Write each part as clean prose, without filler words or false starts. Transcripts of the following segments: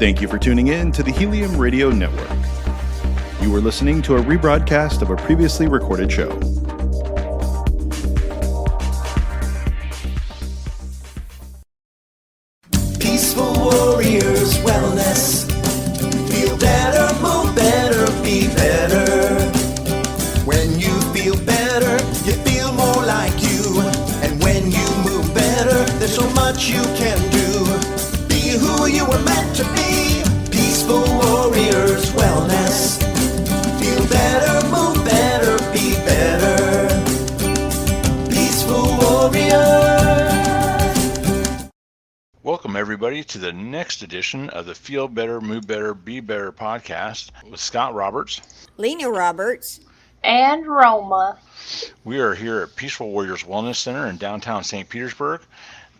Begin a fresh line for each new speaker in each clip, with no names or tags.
Thank you for tuning in to the Helium Radio Network. You are listening to a rebroadcast of a previously recorded show.
Peaceful Warriors Wellness. Feel better, move better, be better. When you feel better, you feel more like you. And when you move better, there's so much you can do. Be who you were meant to be. Peaceful Warriors Wellness. Feel better, move better, be better. Peaceful Warriors.
Welcome, everybody, to the next edition of the Feel Better, Move Better, Be Better podcast with Scott Roberts,
Lena Roberts,
and Roma.
We are here at Peaceful Warriors Wellness Center in downtown St. Petersburg,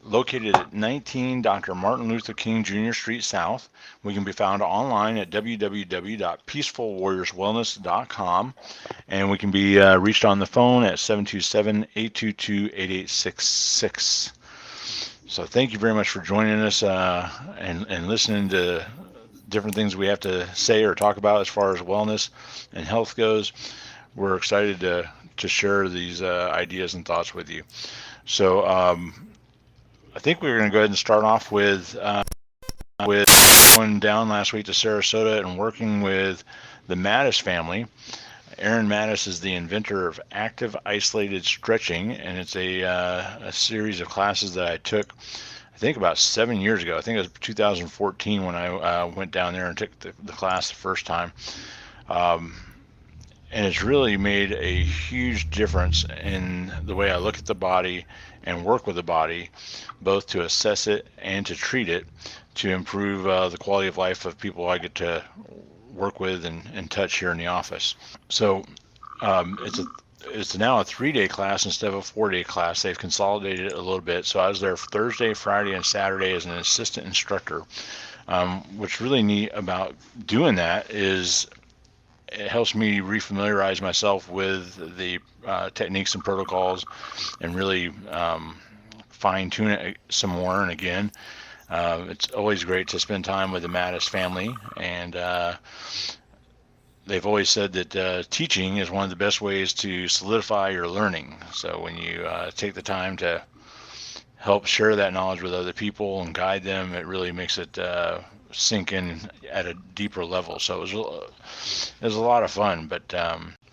located at 19 Dr. Martin Luther King Jr. Street South. We can be found online at www.peacefulwarriorswellness.com, and we can be reached on the phone at 727-822-8866. So thank you very much for joining us and listening to different things we have to say or talk about as far as wellness and health goes. We're excited to share these ideas and thoughts with you. So I think we're going to go ahead and start off with going down last week to Sarasota and working with the Mattis family. Aaron Mattis is the inventor of active isolated stretching, and it's a series of classes that I took, I think about 7 years ago. I think it was 2014 when I went down there and took the class the first time. And it's really made a huge difference in the way I look at the body and work with the body, both to assess it and to treat it, to improve the quality of life of people I get to work with and touch here in the office. So it's now a 3-day class instead of a 4-day class. They've consolidated it a little bit. So I was there Thursday, Friday, and Saturday as an assistant instructor. What's really neat about doing that is it helps me refamiliarize myself with the techniques and protocols and really fine tune it some more. And again, it's always great to spend time with the Mattis family, and they've always said that teaching is one of the best ways to solidify your learning. So when you take the time to help share that knowledge with other people and guide them, it really makes it sink in at a deeper level. So it was a lot of fun, but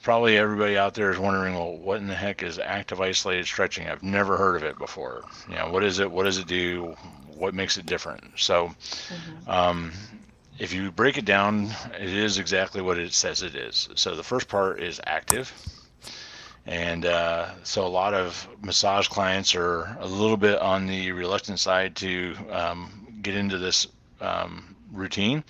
probably everybody out there is wondering, well, what in the heck is active isolated stretching? I've never heard of it before. You know, what is it? What does it do? What makes it different? So if you break it down, it is exactly what it says it is. So the first part is active. And so a lot of massage clients are a little bit on the reluctant side to get into this routine,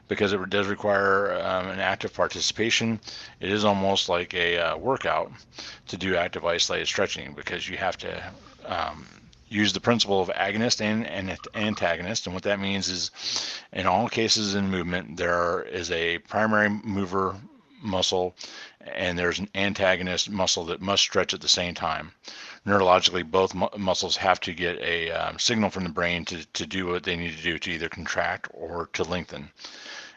because it does require an active participation. It is almost like a workout to do active isolated stretching, because you have to use the principle of agonist and antagonist. And what that means is, in all cases in movement, there is a primary mover muscle and there's an antagonist muscle that must stretch at the same time. Neurologically, both muscles have to get a signal from the brain to do what they need to do, to either contract or to lengthen.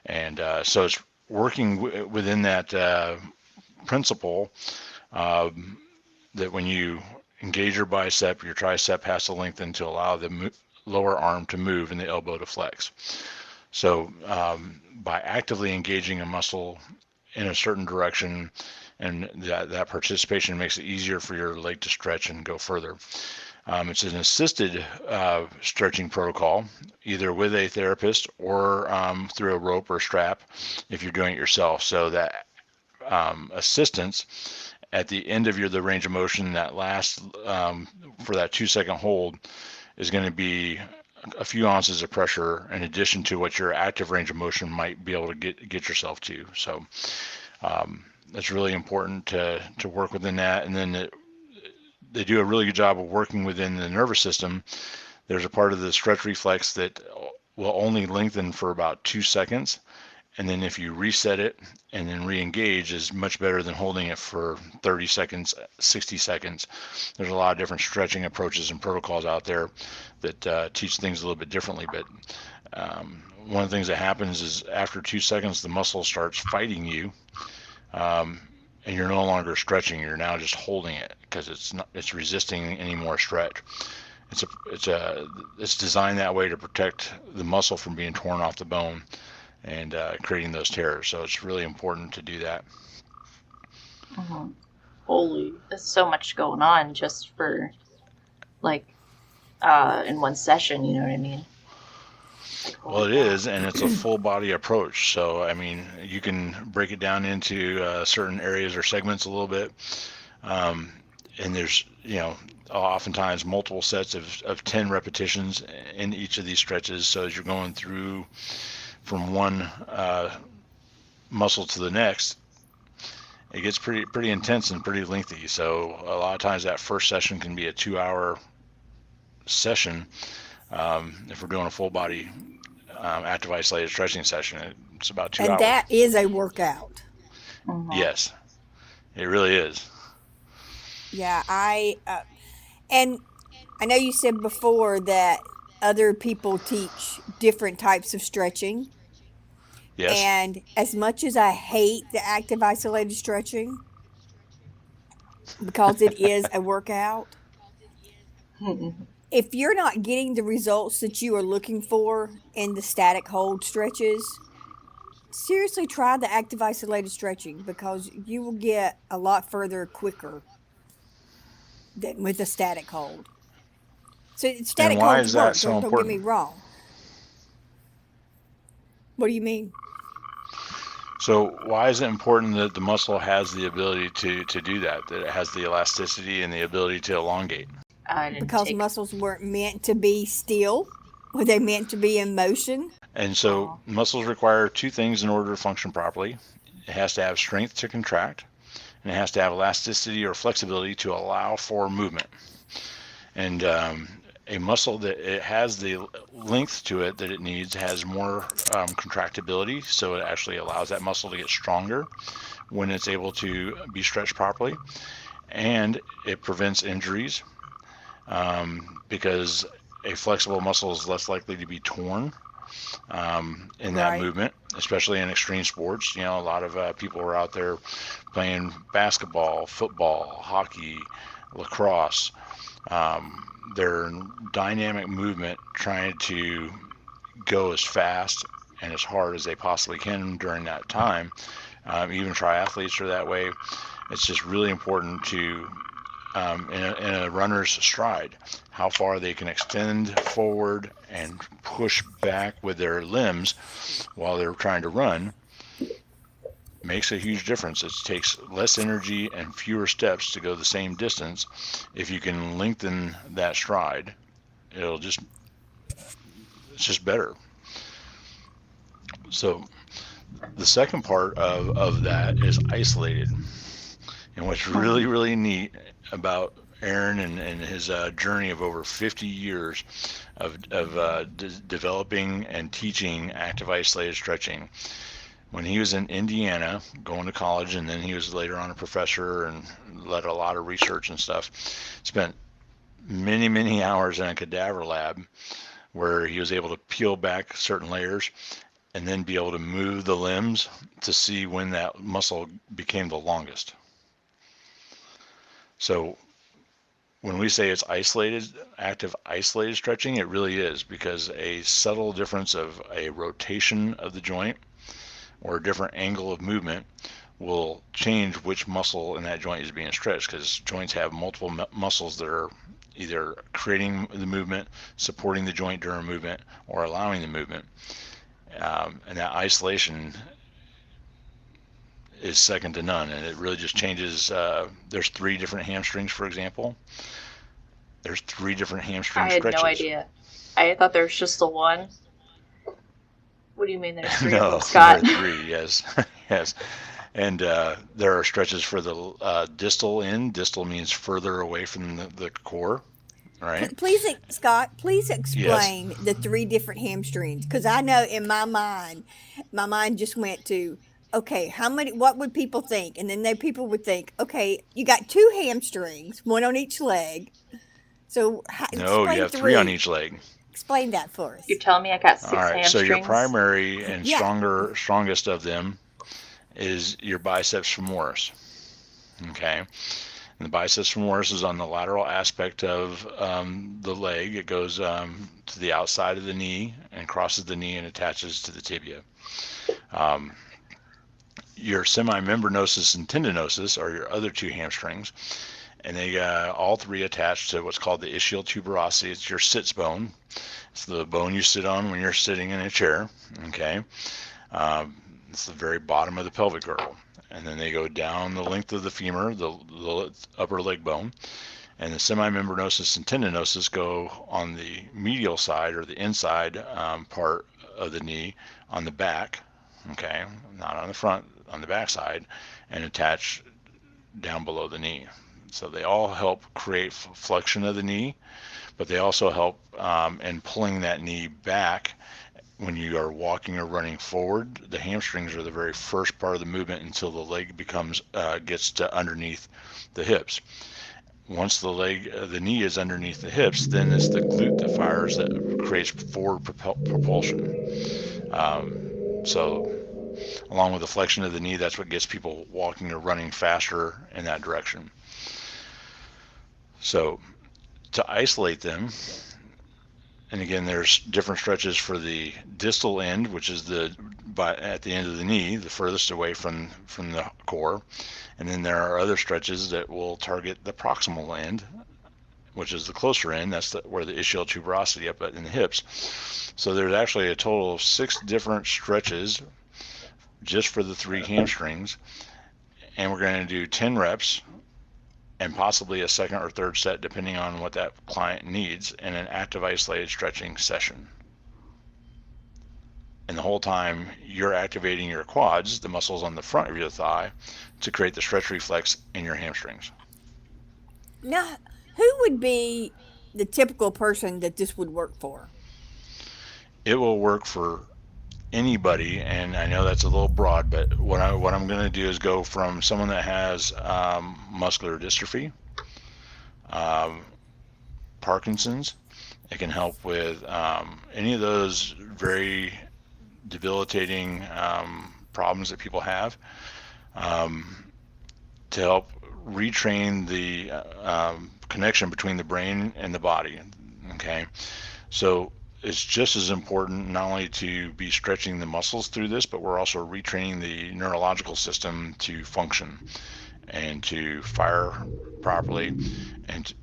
And so it's working within that principle that when you engage your bicep, your tricep has to lengthen to allow the lower arm to move and the elbow to flex. So by actively engaging a muscle in a certain direction, and that participation makes it easier for your leg to stretch and go further. It's an assisted stretching protocol, either with a therapist or through a rope or strap if you're doing it yourself. So that assistance at the end of the range of motion, that last for that 2-second hold, is going to be a few ounces of pressure in addition to what your active range of motion might be able to get yourself to. So that's really important to work within that. And then they do a really good job of working within the nervous system. There's a part of the stretch reflex that will only lengthen for about 2 seconds. And then if you reset it and then re-engage, is much better than holding it for 30 seconds, 60 seconds. There's a lot of different stretching approaches and protocols out there that teach things a little bit differently. But one of the things that happens is after 2 seconds, the muscle starts fighting you, and you're no longer stretching. You're now just holding it because it's resisting any more stretch. It's designed that way to protect the muscle from being torn off the bone and creating those tears. So it's really important to do that.
Mm-hmm. Holy, there's so much going on just for in one session. You know what I mean?
Well, it is, and it's a full body approach. So, I mean, you can break it down into certain areas or segments a little bit. And there's, oftentimes multiple sets of 10 repetitions in each of these stretches. So as you're going through from one muscle to the next, it gets pretty intense and pretty lengthy. So a lot of times that first session can be a 2-hour session. If we're doing a full body active isolated stretching session, it's about 2 hours.
And that is a workout.
Mm-hmm.
Yes, it really is.
Yeah, and I know you said before that other people teach different types of stretching.
Yes.
And as much as I hate the active isolated stretching, because it is a workout, if you're not getting the results that you are looking for in the static hold stretches, seriously try the active isolated stretching, because you will get a lot further quicker than with a static hold. So static
why
holds
is that
work,
so
don't get me
important?
wrong. What do you mean?
So why is it important that the muscle has the ability to do that it has the elasticity and the ability to elongate?
Because muscles weren't meant to be still. Were they meant to be in motion?
And so muscles require two things in order to function properly. It has to have strength to contract, and it has to have elasticity or flexibility to allow for movement. And a muscle that it has the length to it that it needs has more contractibility, so it actually allows that muscle to get stronger when it's able to be stretched properly, and it prevents injuries because a flexible muscle is less likely to be torn in that movement, especially in extreme sports. A lot of people are out there playing basketball, football, hockey, lacrosse. They're in dynamic movement, trying to go as fast and as hard as they possibly can during that time. Even triathletes are that way. It's just really important to, in a runner's stride, how far they can extend forward and push back with their limbs while they're trying to run makes a huge difference. It takes less energy and fewer steps to go the same distance. If you can lengthen that stride, it's just better. So the second part of that is isolated. And what's really, really neat about Aaron and his journey of over 50 years of developing and teaching active isolated stretching. When he was in Indiana going to college, and then he was later on a professor and led a lot of research and stuff, spent many, many hours in a cadaver lab where he was able to peel back certain layers and then be able to move the limbs to see when that muscle became the longest. So when we say it's active isolated stretching, it really is, because a subtle difference of a rotation of the joint or a different angle of movement will change which muscle in that joint is being stretched, because joints have multiple muscles that are either creating the movement, supporting the joint during movement, or allowing the movement. And that isolation is second to none, and it really just changes. There's 3 different hamstrings, for example. There's 3 different hamstring stretches.
I had no idea. I thought there was just the one. What do you mean there's 3 of
No,
them, Scott?
there are 3, yes. Yes. And there are stretches for the distal end. Distal means further away from the core, right?
Please, Scott, please explain the 3 different hamstrings, because I know in my mind just went to, okay, what would people think? And then people would think, okay, you got 2 hamstrings, one on each leg. So
no, you have 3 on each leg.
Explain that for us.
You're telling me I got 6
All right, so
hamstrings?
your primary and
Yeah.
strongest of them is your biceps femoris. Okay, and the biceps femoris is on the lateral aspect of the leg. It goes to the outside of the knee and crosses the knee and attaches to the tibia. Your semimembranosus and tendinosus are your other 2 hamstrings, and they all 3 attach to what's called the ischial tuberosity. It's your sits bone. It's the bone you sit on when you're sitting in a chair. Okay, it's the very bottom of the pelvic girdle, and then they go down the length of the femur, the upper leg bone, and the semimembranosus and tendinosus go on the medial side or the inside part of the knee on the back. Okay, not on the front, on the back side, and attach down below the knee. So they all help create flexion of the knee, but they also help in pulling that knee back when you are walking or running forward. The hamstrings are the very first part of the movement until the leg gets to underneath the hips. Once the knee is underneath the hips, then it's the glute that fires, that creates forward propulsion. So along with the flexion of the knee, that's what gets people walking or running faster in that direction. So to isolate them, and again, there's different stretches for the distal end, which is at the end of the knee, the furthest away from the core. And then there are other stretches that will target the proximal end, which is the closer end. That's where the ischial tuberosity up in the hips. So there's actually a total of 6 different stretches just for the 3 hamstrings. And we're going to do 10 reps and possibly a second or third set, depending on what that client needs, in an active isolated stretching session. And the whole time you're activating your quads, the muscles on the front of your thigh, to create the stretch reflex in your hamstrings.
Now, who would be the typical person that this would work for?
It will work for anybody, and I know that's a little broad, but what I'm going to do is go from someone that has muscular dystrophy, Parkinson's. It can help with any of those very debilitating problems that people have, to help retrain the connection between the brain and the body. Okay, so it's just as important not only to be stretching the muscles through this, but we're also retraining the neurological system to function and to fire properly and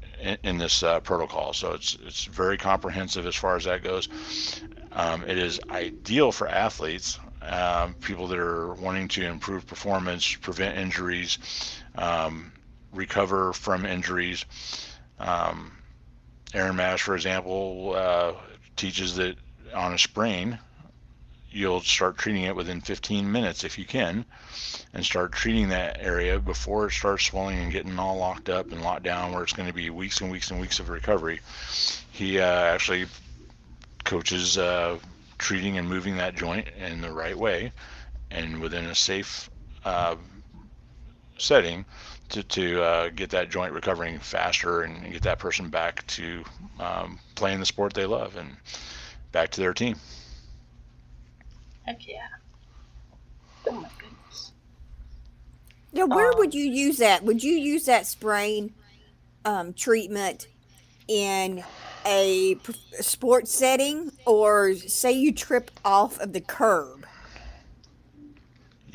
in this protocol. So it's very comprehensive as far as that goes. It is ideal for athletes, people that are wanting to improve performance, prevent injuries, recover from injuries. Aaron Mattis, for example, teaches that on a sprain, you'll start treating it within 15 minutes if you can, and start treating that area before it starts swelling and getting all locked up and locked down, where it's going to be weeks and weeks and weeks of recovery. He actually coaches treating and moving that joint in the right way and within a safe setting to get that joint recovering faster and get that person back to playing the sport they love and back to their team.
Heck yeah. Oh my goodness.
Now, where would you use that? Would you use that sprain treatment in a sports setting, or say you trip off of the curb?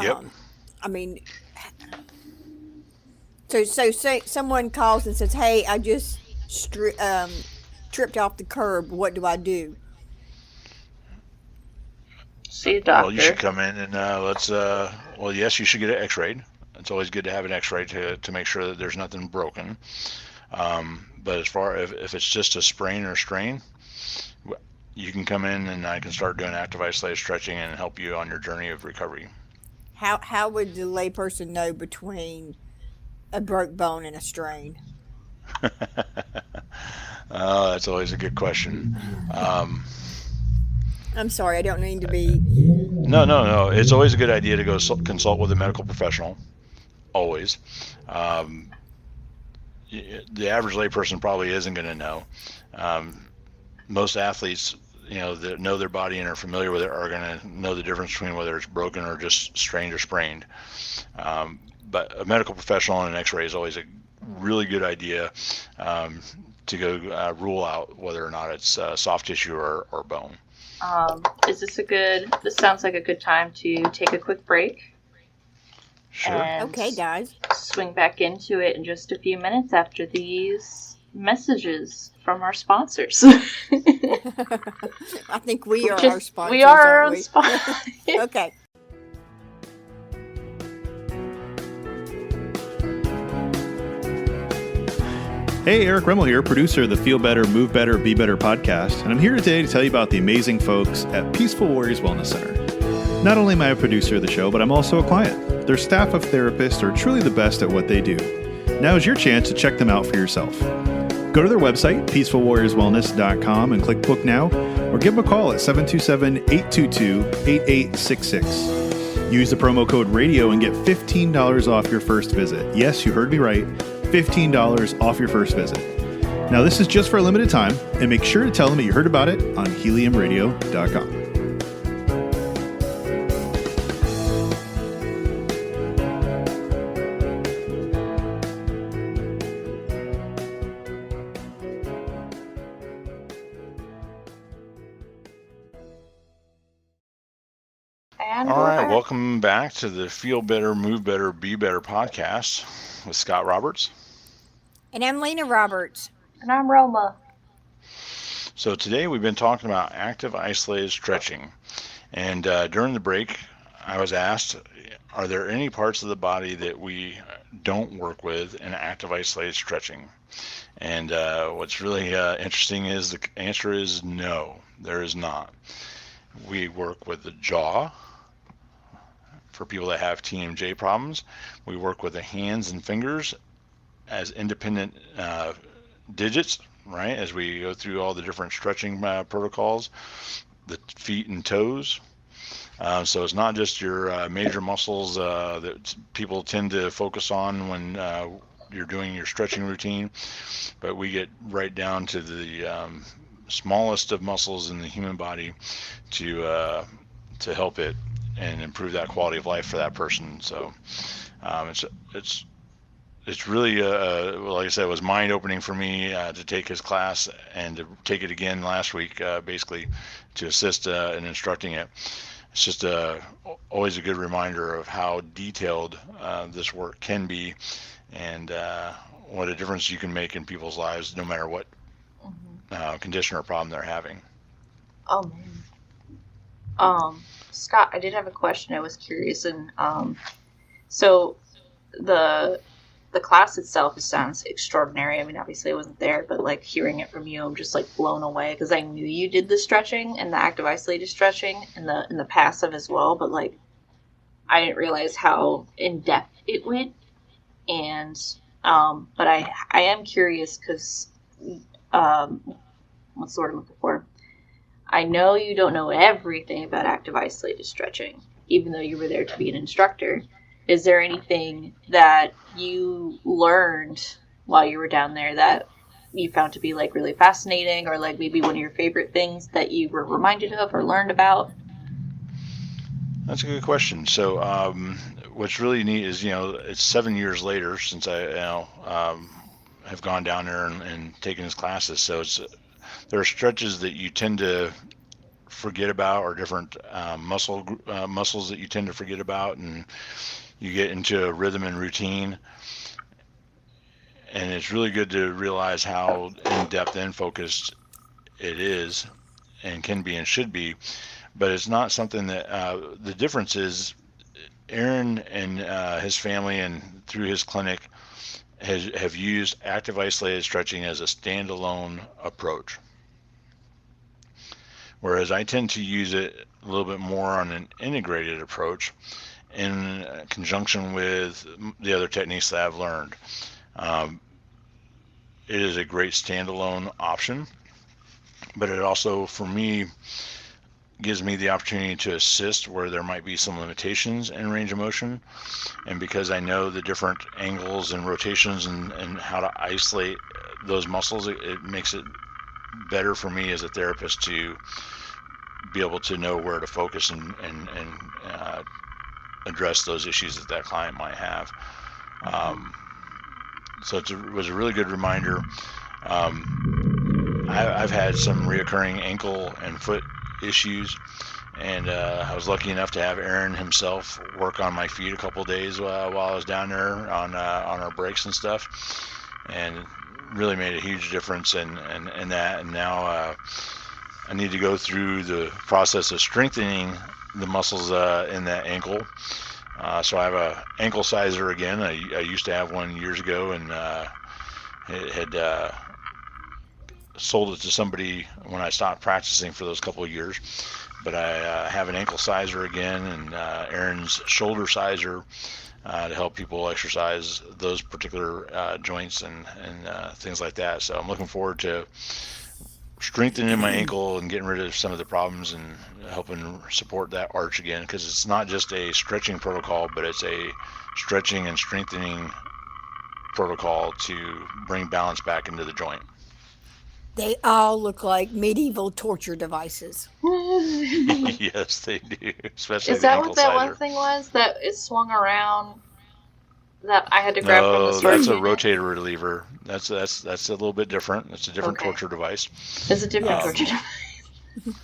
Yep.
I mean, so say someone calls and says, "Hey, I just tripped off the curb. What do I do?"
See a doctor.
Well, you should come in and yes, you should get an x-rayed. It's always good to have an x-ray to make sure that there's nothing broken. But as far if it's just a sprain or strain, you can come in and I can start doing active isolated stretching and help you on your journey of recovery.
How would the layperson know between a broke bone and a strain?
Oh, that's always a good question.
I'm sorry, I don't mean to be.
No. It's always a good idea to go consult with a medical professional. Always. The average layperson probably isn't going to know. most athletes, that know their body and are familiar with it are going to know the difference between whether it's broken or just strained or sprained. But a medical professional on an x-ray is always a really good idea to go rule out whether or not it's soft tissue or bone.
This sounds like a good time to take a quick break.
Sure.
And
Okay, guys.
swing back into it in just a few minutes after these messages from our sponsors.
I think we are our sponsors.
We are our
aren't
own
we?
sponsors.
Okay.
Hey, Eric Remmel here, producer of the Feel Better, Move Better, Be Better podcast, and I'm here today to tell you about the amazing folks at Peaceful Warriors Wellness Center. Not only am I a producer of the show, but I'm also a client. Their staff of therapists are truly the best at what they do. Now is your chance to check them out for yourself. Go to their website, peacefulwarriorswellness.com, and click Book Now, or give them a call at 727-822-8866. Use the promo code RADIO and get $15 off your first visit. Yes, you heard me right. $15 off your first visit. Now, this is just for a limited time, and make sure to tell them that you heard about it on heliumradio.com.
And
All
we're
right,
back.
welcome back to the Feel Better, Move Better, Be Better podcast with Scott Roberts.
And I'm Lena Roberts.
And I'm Roma.
So today we've been talking about active isolated stretching. And during the break, I was asked, are there any parts of the body that we don't work with in active isolated stretching? And what's really interesting is the answer is no, there is not. We work with the jaw. For people that have TMJ problems, we work with the hands and fingers as independent digits, right? As we go through all the different stretching protocols, the feet and toes. So it's not just your major muscles that people tend to focus on when you're doing your stretching routine, but we get right down to the smallest of muscles in the human body to help it and improve that quality of life for that person. So it's really like I said, it was mind opening for me to take his class and to take it again last week, basically to assist in instructing it. It's just always a good reminder of how detailed this work can be, and what a difference you can make in people's lives, no matter what condition or problem they're having.
Oh man. Scott, I did have a question. I was curious, and so the class itself sounds extraordinary. I mean, obviously I wasn't there, but like hearing it from you, I'm just like blown away because I knew you did the stretching and the active isolated stretching and the passive as well, but like I didn't realize how in depth it went. And but I am curious because what's the word I'm looking for? I know you don't know everything about active isolated stretching, even though you were there to be an instructor. Is there anything that you learned while you were down there that you found to be like really fascinating, or like maybe one of your favorite things that you were reminded of or learned about?
That's a good question. So what's really neat is, it's 7 years later since I have gone down there and taken his classes. So there are stretches that you tend to forget about, or different muscles that you tend to forget about, and you get into a rhythm and routine. And it's really good to realize how in-depth and focused it is and can be and should be. But it's not something that the difference is Aaron and his family and through his clinic have used active isolated stretching as a standalone approach. Whereas I tend to use it a little bit more on an integrated approach in conjunction with the other techniques that I've learned. It is a great standalone option, but it also, for me, gives me the opportunity to assist where there might be some limitations in range of motion. And because I know the different angles and rotations and how to isolate those muscles, it makes it better for me as a therapist to be able to know where to focus and address those issues that client might have. So it was a really good reminder. I've had some reoccurring ankle and foot issues, and I was lucky enough to have Aaron himself work on my feet a couple of days while I was down there on our breaks and stuff, and really made a huge difference in that. And now I need to go through the process of strengthening the muscles in that ankle. So I have a ankle sizer again. I used to have one years ago, and had sold it to somebody when I stopped practicing for those couple of years. But I have an ankle sizer again, and Aaron's shoulder sizer to help people exercise those particular joints and things like that. So I'm looking forward to strengthening my ankle and getting rid of some of the problems and helping support that arch again, because it's not just a stretching protocol, but it's a stretching and strengthening protocol to bring balance back into the joint.
They all look like medieval torture devices.
Yes, they do. Especially
Is
the
that
ankle
what that
sizer.
one thing was that is swung around that I had to grab from the
No,
storage
that's a
unit?
rotator reliever. That's a little bit different. It's a different
Okay.
torture device.
It's a different
Yes.
torture device.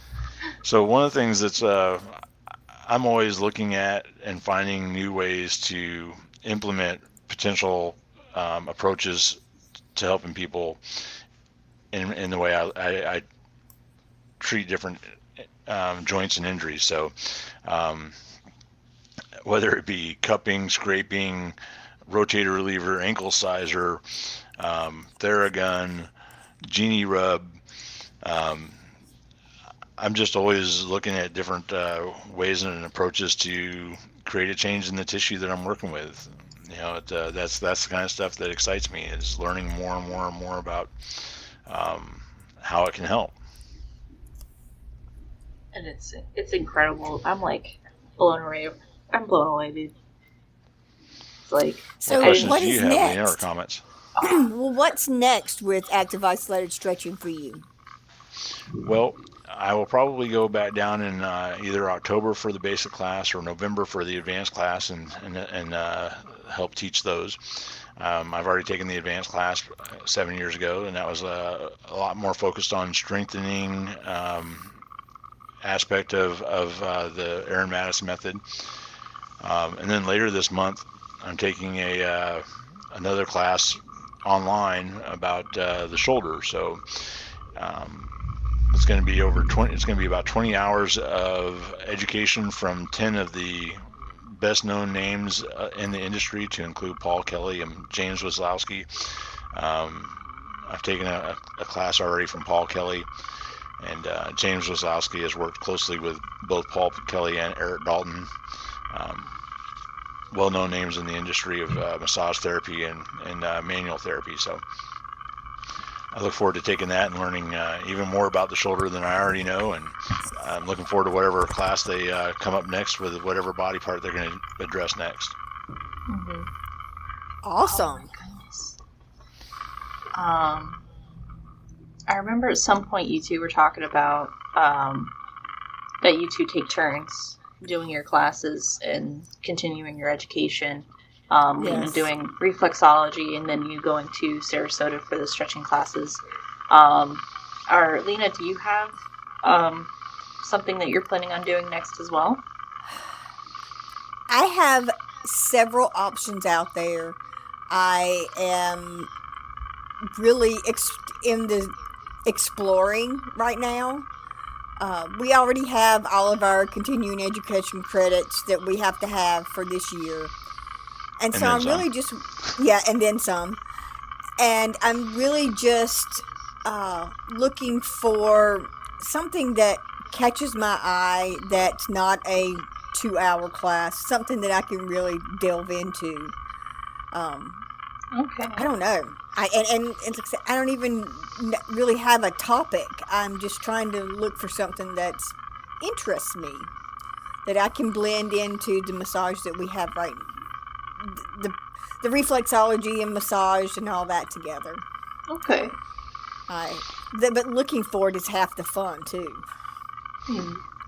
So one of the things that's I'm always looking at and finding new ways to implement potential approaches to helping people in the way I treat different joints and injuries. So whether it be cupping, scraping, rotator reliever, ankle sizer, Theragun, Genie Rub, I'm just always looking at different ways and approaches to create a change in the tissue that I'm working with. You know, that's the kind of stuff that excites me, is learning more and more and more about how it can help.
And it's incredible. I'm like blown away. I'm blown away, dude. It's like,
So
What questions
what
do you
is
have, Lena, or
next?
comments?
Well, what's next with active isolated stretching for you?
Well, I will probably go back down in either October for the basic class or November for the advanced class and help teach those. I've already taken the advanced class 7 years ago, and that was a lot more focused on strengthening aspect of the Aaron Mattis method. And then later this month, I'm taking another class online about the shoulder. So it's going to be it's going to be about 20 hours of education from 10 of the best known names in the industry, to include Paul Kelly and James Wisłowski. I've taken a class already from Paul Kelly, and James Wisłowski has worked closely with both Paul Kelly and Eric Dalton, well-known names in the industry of massage therapy and manual therapy. So I look forward to taking that and learning even more about the shoulder than I already know, and I'm looking forward to whatever class they come up next with, whatever body part they're going to address next.
mm-hmm.
Awesome.
I remember at some point you two were talking about that you two take turns doing your classes and continuing your education. Lena
Yes.
doing reflexology, and then you going to Sarasota for the stretching classes. Lena, do you have something that you're planning on doing next as well?
I have several options out there. I am really exploring right now. We already have all of our continuing education credits that we have to have for this year. And so I'm really just, and then some. And I'm really just looking for something that catches my eye that's not a 2-hour class, something that I can really delve into.
Okay.
I don't know. I don't even really have a topic. I'm just trying to look for something that interests me, that I can blend into the massage that we have right now. The reflexology and massage and all that together.
Okay.
But looking forward is half the fun too.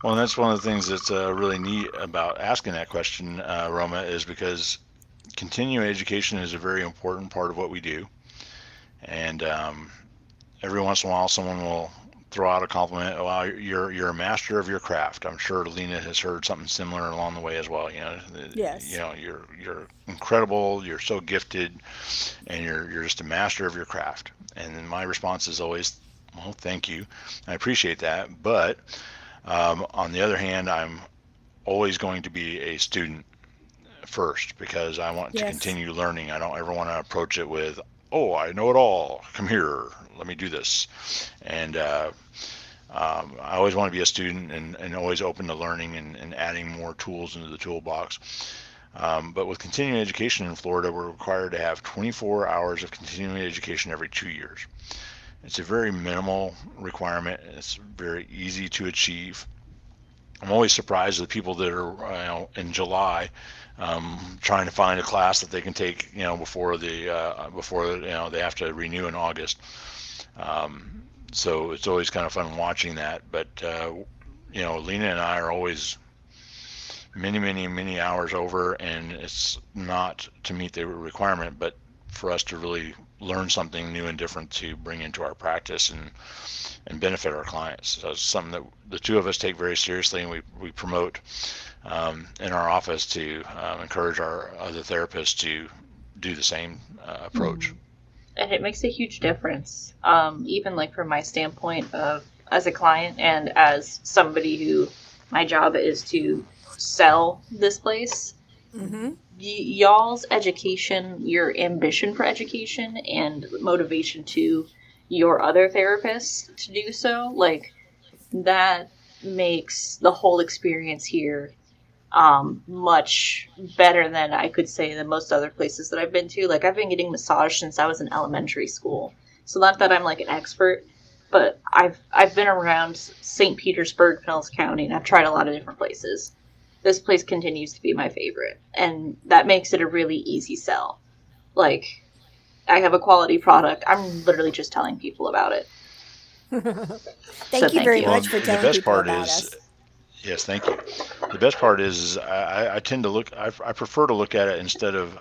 Well, and that's one of the things that's really neat about asking that question, Roma, is because continuing education is a very important part of what we do. And every once in a while, someone will throw out a compliment. Oh, wow, you're a master of your craft. I'm sure Lena has heard something similar along the way as well.
Yes.
You're incredible. You're so gifted, and you're just a master of your craft. And then my response is always, well, thank you. I appreciate that. But on the other hand, I'm always going to be a student first because I want to continue learning. I don't ever want to approach it with, oh, I know it all. Come here, let me do this. And I always want to be a student and always open to learning and adding more tools into the toolbox. But with continuing education in Florida, we're required to have 24 hours of continuing education every 2 years. It's a very minimal requirement. It's very easy to achieve. I'm always surprised at the people that are in July trying to find a class that they can take before they have to renew in August. So it's always kind of fun watching that. But Lena and I are always many hours over, and it's not to meet the requirement, but for us to really learn something new and different to bring into our practice and benefit our clients. So it's something that the two of us take very seriously, and we promote in our office to encourage our other therapists to do the same approach.
And it makes a huge difference, even like from my standpoint of as a client and as somebody who my job is to sell this place.
Mm-hmm.
Y'all's education, your ambition for education, and motivation to your other therapists to do so, like that makes the whole experience here much better than I could say than most other places that I've been to. Like I've been getting massage since I was in elementary school, so not that I'm like an expert, but I've been around St. Petersburg, Pinellas County, and I've tried a lot of different places. This place continues to be my favorite, and that makes it a really easy sell. Like, I have a quality product. I'm literally just telling people about it.
Thank you very much for telling people about us.
Yes, thank you. The best part is I tend to look, I prefer to look at it instead of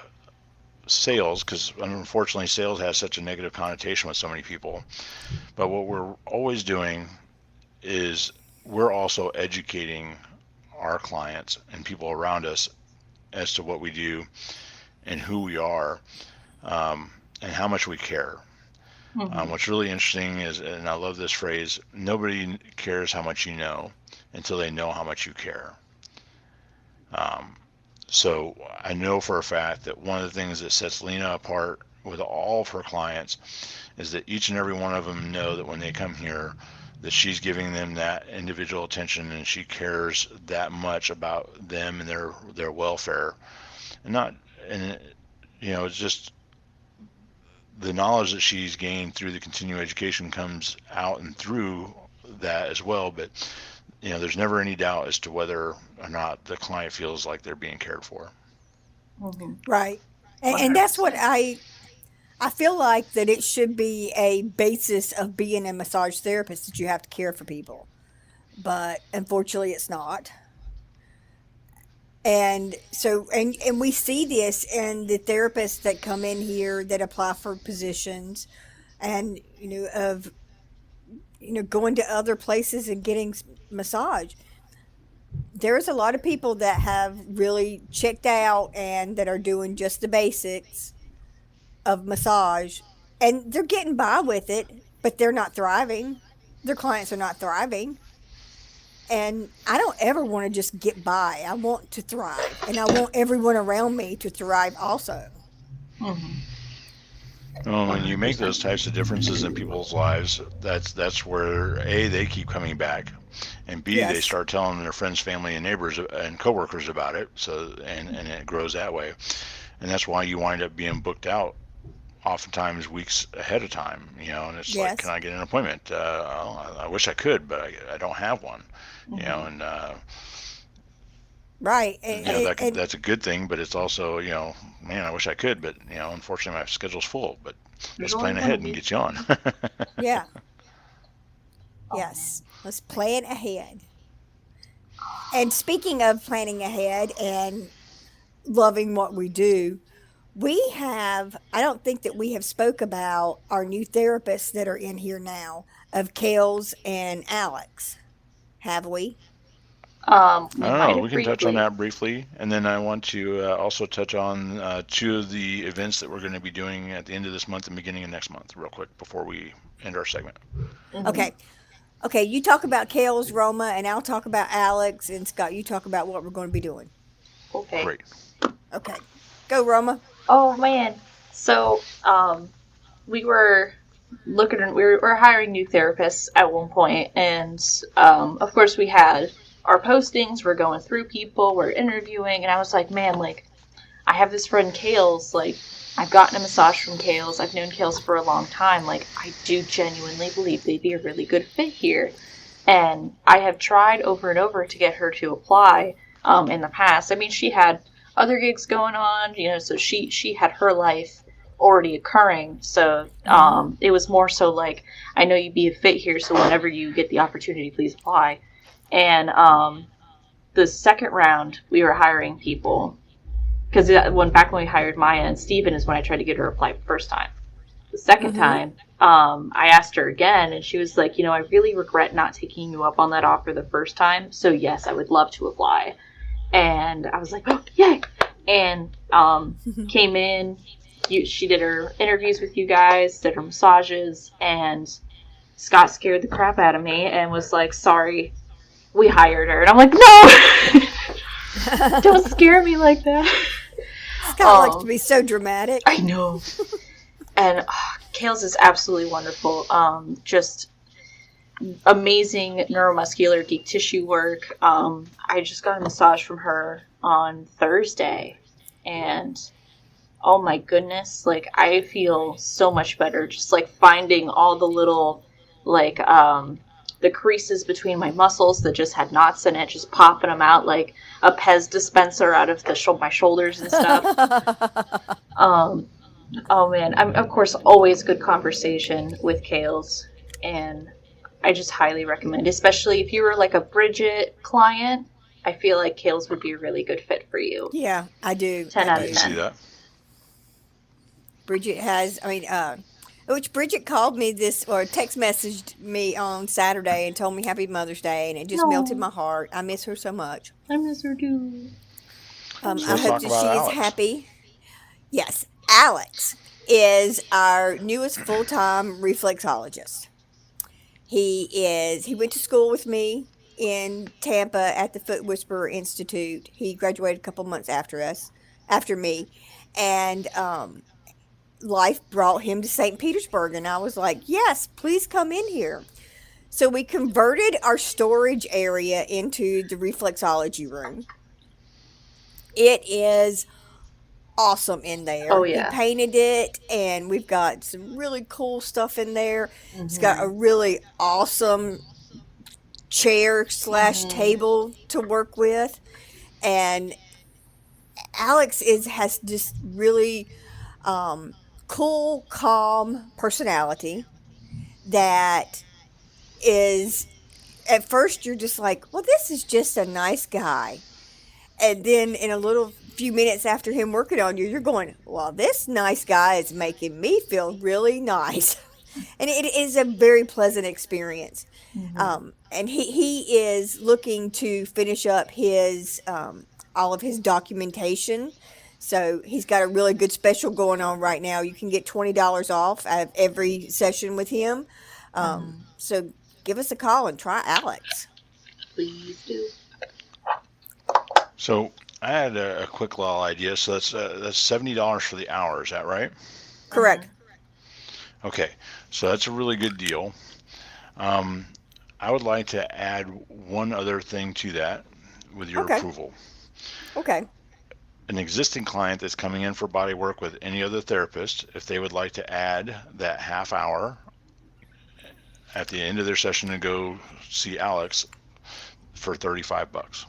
sales, because unfortunately sales has such a negative connotation with so many people. But what we're always doing is we're also educating our clients and people around us as to what we do and who we are, and how much we care. Mm-hmm. What's really interesting is, and I love this phrase, nobody cares how much you know until they know how much you care. So I know for a fact that one of the things that sets Lena apart with all of her clients is that each and every one of them know that when they come here, that she's giving them that individual attention and she cares that much about them and their welfare. It's just the knowledge that she's gained through the continuing education comes out and through that as well. But there's never any doubt as to whether or not the client feels like they're being cared for.
Mm-hmm.
Right. And that's what I feel like, that it should be a basis of being a massage therapist, that you have to care for people. But unfortunately it's not. And so, and we see this in the therapists that come in here that apply for positions, and, going to other places and getting massage. There's a lot of people that have really checked out and that are doing just the basics of massage, and they're getting by with it, but they're not thriving. Their clients are not thriving. And I don't ever want to just get by. I want to thrive, and I want everyone around me to thrive also.
Mm-hmm.
Well, when you make those types of differences in people's lives, that's where A, they keep coming back, and B, they start telling their friends, family, and neighbors and coworkers about it. So and it grows that way, and that's why you wind up being booked out oftentimes weeks ahead of time. And it's like, can I get an appointment? I wish I could, but I don't have one. Mm-hmm. And
Right.
That's a good thing, but it's also, man, I wish I could, but unfortunately my schedule's full. But let's
There's
plan
only one
ahead
of
and
you.
get you on.
Yeah.
Oh,
Yes. Let's plan ahead. And speaking of planning ahead and loving what we do, I don't think that we have spoke about our new therapists that are in here now of Kels and Alex. Have we?
I
We
don't
might
know.
have
We can touch on
briefly.
that briefly, and then I want to also touch on two of the events that we're going to be doing at the end of this month and beginning of next month, real quick, before we end our segment.
Okay. Okay, you talk about Kels, Roma, and I'll talk about Alex, and Scott, you talk about what we're going to be doing.
Okay.
Great.
Okay. Go, Roma.
Oh man. So we were we were hiring new therapists at one point, and of course we had our postings. We're going through people, we're interviewing, and I was like, man, like I have this friend Kales, like I've gotten a massage from Kales. I've known Kales for a long time. Like I do genuinely believe they'd be a really good fit here. And I have tried over and over to get her to apply in the past. I mean, she had other gigs going on, so she had her life already occurring. So it was more so like, I know you'd be a fit here, so whenever you get the opportunity, please apply. And the second round, we were hiring people because back when we hired Maya and Steven is when I tried to get her to apply the first time. The second time, I asked her again, and she was like, I really regret not taking you up on that offer the first time. So yes, I would love to apply. And I was like, oh, yay! And came in. She did her interviews with you guys, did her massages, and Scott scared the crap out of me and was like, sorry, we hired her. And I'm like, no! Don't scare me like that.
Scott likes to be so dramatic.
I know. And Kales is absolutely wonderful. Just amazing neuromuscular deep tissue work. I just got a massage from her on Thursday, and oh my goodness, like I feel so much better. Just like finding all the little, like the creases between my muscles that just had knots in it, just popping them out like a Pez dispenser out of my shoulders and stuff. Oh man, I'm of course always good conversation with Kales, and I just highly recommend, especially if you were like a Bridget client. I feel like Kales would be a really good fit for you.
Yeah, I do.
10 out of
I
10.
see that.
Bridget has, which Bridget called me or text messaged me on Saturday and told me Happy Mother's Day, and it just melted my heart. I miss her so much.
I miss her too.
I
let's
hope
talk
that
about
she is
Alex.
happy. Yes, Alex is our newest full-time reflexologist. He went to school with me in Tampa at the Foot Whisperer Institute. He graduated a couple months after me, and life brought him to St. Petersburg, and I was like, yes, please come in here. So we converted our storage area into the reflexology room. It is awesome in there.
Oh, yeah.
He painted it, and we've got some really cool stuff in there. It's got a really awesome chair / table to work with, and Alex has just really cool, calm personality that is, at first you're just like, well, this is just a nice guy. And then in a few minutes after him working on you, you're going, well, this nice guy is making me feel really nice. And it is a very pleasant experience. And he is looking to finish up his all of his documentation. So he's got a really good special going on right now. You can get $20 off of every session with him. So give us a call and try Alex.
Please do.
So I had a quick little idea. So that's $70 for the hour. Is that right?
Correct.
Okay. So that's a really good deal. I would like to add one other thing to that with your approval.
Okay.
An existing client that's coming in for body work with any other therapist, if they would like to add that half hour at the end of their session and go see Alex for $35.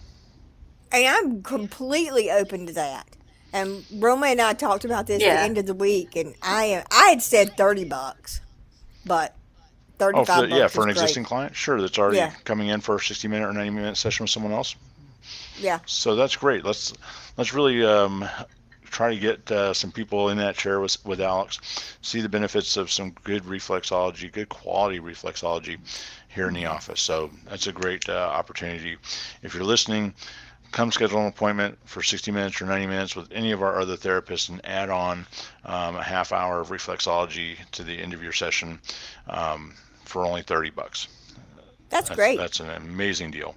And I'm completely open to that. And Roma and I talked about this at the
Yeah.
end of the week, and I had said $30, but
Oh,
$35
for
is
an
great.
existing client, sure, that's already
Yeah,
coming in for a 60-minute or 90-minute session with someone else.
yeah.
So that's great. Let's really try to get some people in that chair with Alex, see the benefits of some good reflexology, good quality reflexology here in the office. So that's a great opportunity. If you're listening, come schedule an appointment for 60 minutes or 90 minutes with any of our other therapists and add on a half hour of reflexology to the end of your session for only $30.
That's great.
That's an amazing deal.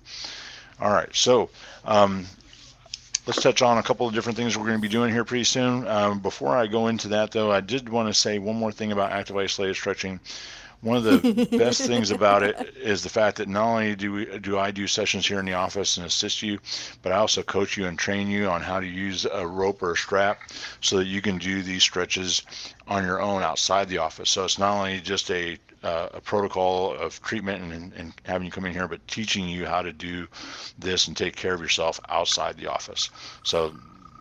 All right, so let's touch on a couple of different things we're going to be doing here pretty soon. Before I go into that, though, I did want to say one more thing about active isolated stretching. One of the best things about it is the fact that not only do I do sessions here in the office and assist you, but I also coach you and train you on how to use a rope or a strap so that you can do these stretches on your own outside the office. So it's not only just a protocol of treatment and having you come in here, but teaching you how to do this and take care of yourself outside the office. So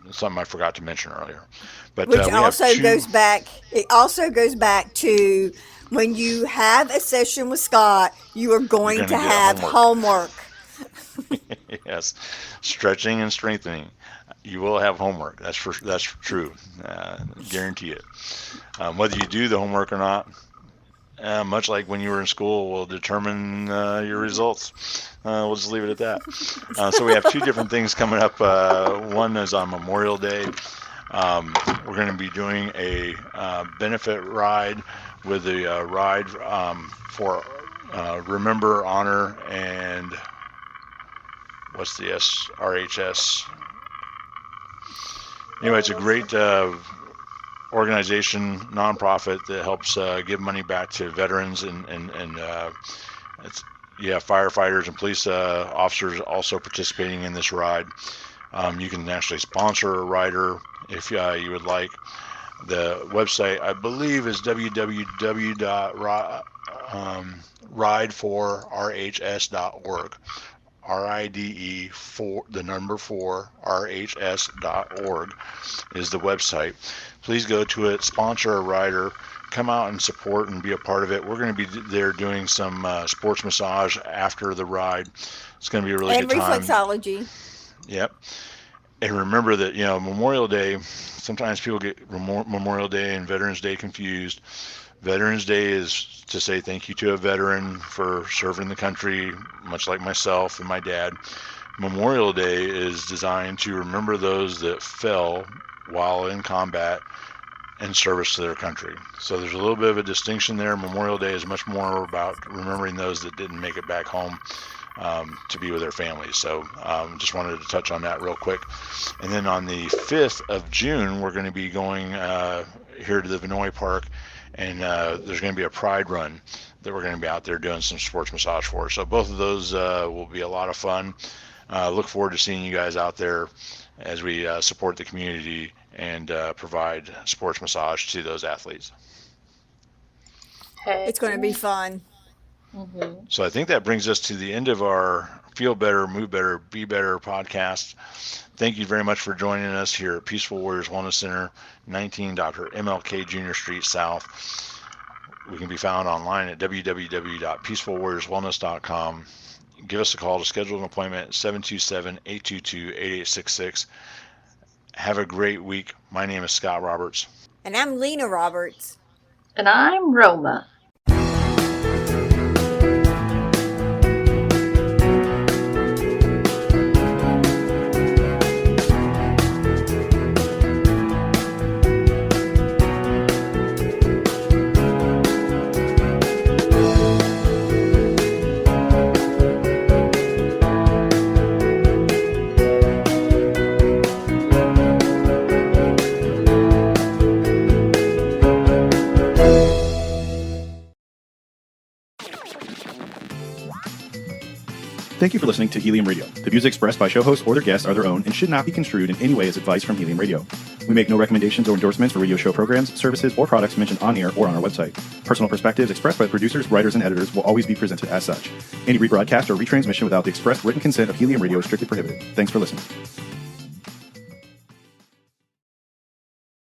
it's something I forgot to mention earlier. But
Which
we
also
have two.
goes back. It also goes back to when you have a session with Scott, you are going
You're
to
gonna get
have homework.
Yes, stretching and strengthening. You will have homework. That's true. Guarantee it. Whether you do the homework or not, much like when you were in school, will determine your results. We'll just leave it at that. So we have two different things coming up. One is on Memorial Day. We're going to be doing a benefit ride with the ride for Remember, Honor, and what's the RHS? Anyway, it's a great organization, nonprofit that helps give money back to veterans and it's firefighters and police officers also participating in this ride. You can actually sponsor a rider if you would like. The website, I believe, is www.rideforrhs.org. RIDE for the number 4 RHS.org is the website. Please go to it, sponsor a rider, come out and support and be a part of it. We're going to be there doing some sports massage after the ride. It's going to be a really
And
good time.
reflexology.
Yep. And remember that, Memorial Day, sometimes people get Memorial Day and Veterans Day confused. Veterans Day is to say thank you to a veteran for serving the country, much like myself and my dad. Memorial Day is designed to remember those that fell while in combat in service to their country. So there's a little bit of a distinction there. Memorial Day is much more about remembering those that didn't make it back home to be with their families. So just wanted to touch on that real quick. And then on the 5th of June, we're going to be going here to the Vinoy Park, and there's going to be a pride run that we're going to be out there doing some sports massage for. So both of those will be a lot of fun. Look forward to seeing you guys out there as we support the community and provide sports massage to those athletes.
It's going to be fun.
Mm-hmm.
So I think that brings us to the end of our Feel Better, Move Better, Be Better podcast. Thank you very much for joining us here at Peaceful Warriors Wellness Center, 19 Dr. MLK Jr. Street South. We can be found online at www.peacefulwarriorswellness.com. Give us a call to schedule an appointment at 727-822-8866. Have a great week. My name is Scott Roberts.
And I'm Lena Roberts.
And I'm Roma.
Thank you for listening to Helium Radio. The views expressed by show hosts or their guests are their own and should not be construed in any way as advice from Helium Radio. We make no recommendations or endorsements for radio show programs, services, or products mentioned on air or on our website. Personal perspectives expressed by the producers, writers, and editors will always be presented as such. Any rebroadcast or retransmission without the express written consent of Helium Radio is strictly prohibited. Thanks for listening.